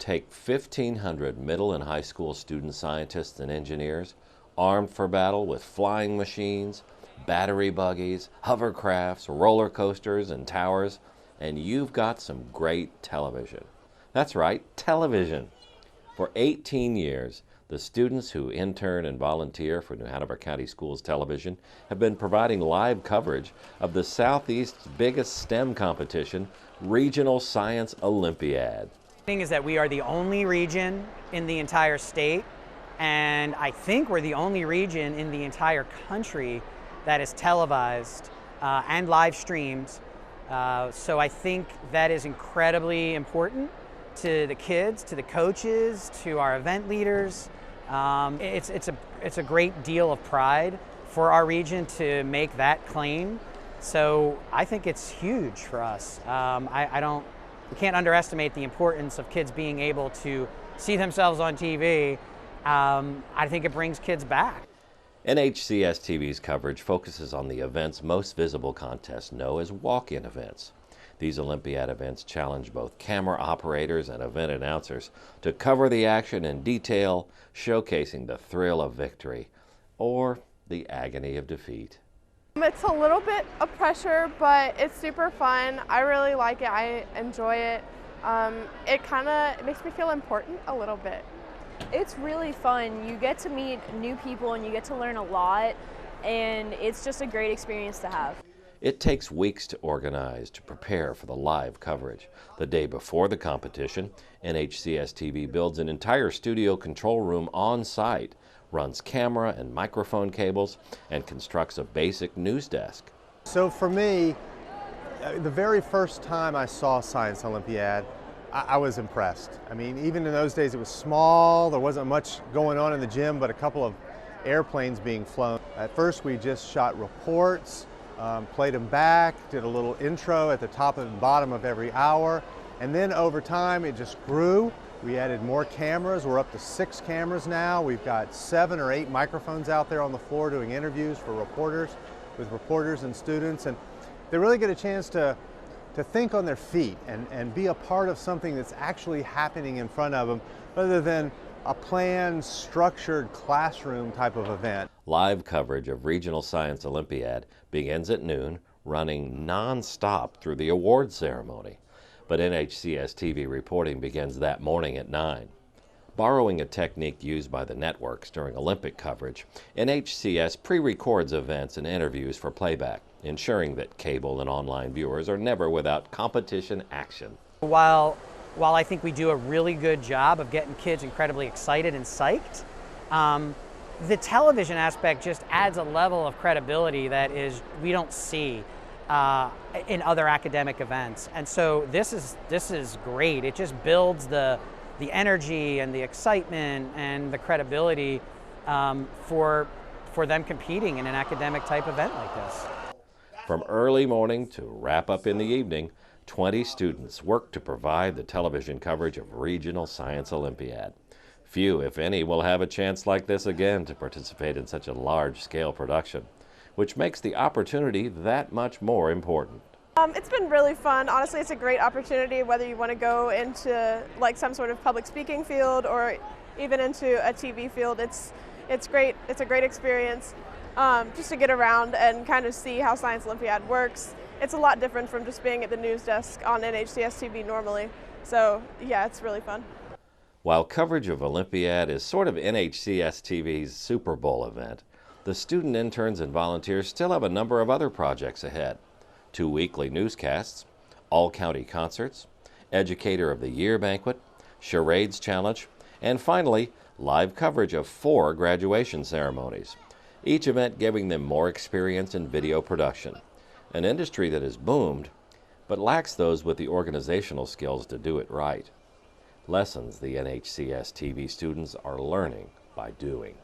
take 1,500 middle and high school student scientists and engineers armed for battle with flying machines, battery buggies, hovercrafts, roller coasters, and towers, and you've got some great television. That's right, television. For 18 years, the students who intern and volunteer for New Hanover County Schools Television have been providing live coverage of the Southeast's biggest STEM competition, Regional Science Olympiad. The thing is that we are the only region in the entire state, and I think we're the only region in the entire country that is televised and live streamed. So I think that is incredibly important to the kids, to the coaches, to our event leaders. It's a great deal of pride for our region to make that claim. So I think it's huge for us. We can't underestimate the importance of kids being able to see themselves on TV. I think it brings kids back. NHCS-TV's coverage focuses on the events most visible contests know as walk-in events. These Olympiad events challenge both camera operators and event announcers to cover the action in detail, showcasing the thrill of victory or the agony of defeat. It's a little bit of pressure, but it's super fun. I really like it. I enjoy it. It makes me feel important a little bit. It's really fun. You get to meet new people and you get to learn a lot, and it's just a great experience to have. It takes weeks to organize, to prepare for the live coverage. The day before the competition, NHCS-TV builds an entire studio control room on site, runs camera and microphone cables, and constructs a basic news desk. So for me, the very first time I saw Science Olympiad, I was impressed. I mean, even in those days it was small, there wasn't much going on in the gym, but a couple of airplanes being flown. At first we just shot reports, played them back, did a little intro at the top and bottom of every hour, and then over time it just grew. We added more cameras. We're up to 6 cameras now. We've got 7 or 8 microphones out there on the floor doing interviews for reporters, with reporters and students, and they really get a chance to think on their feet and be a part of something that's actually happening in front of them, rather than a planned, structured classroom type of event. Live coverage of Regional Science Olympiad begins at noon, running non-stop through the awards ceremony. But NHCS-TV reporting begins that morning at 9. Borrowing a technique used by the networks during Olympic coverage, NHCS pre-records events and interviews for playback, ensuring that cable and online viewers are never without competition action. While I think we do a really good job of getting kids incredibly excited and psyched, the television aspect just adds a level of credibility that we don't see in other academic events. And so this is great. It just builds the energy and the excitement and the credibility for them competing in an academic type event like this. From early morning to wrap up in the evening, 20 students work to provide the television coverage of Regional Science Olympiad. Few, if any, will have a chance like this again to participate in such a large-scale production, which makes the opportunity that much more important. It's been really fun. Honestly, it's a great opportunity, whether you want to go into like some sort of public speaking field or even into a TV field. It's great. It's a great experience just to get around and kind of see how Science Olympiad works. It's a lot different from just being at the news desk on NHCS-TV normally. So yeah, it's really fun. While coverage of Olympiad is sort of NHCS-TV's Super Bowl event, the student interns and volunteers still have a number of other projects ahead. 2 weekly newscasts, all-county concerts, Educator of the Year banquet, Charades Challenge, and finally, live coverage of 4 graduation ceremonies, each event giving them more experience in video production, an industry that has boomed, but lacks those with the organizational skills to do it right. Lessons the NHCS-TV students are learning by doing.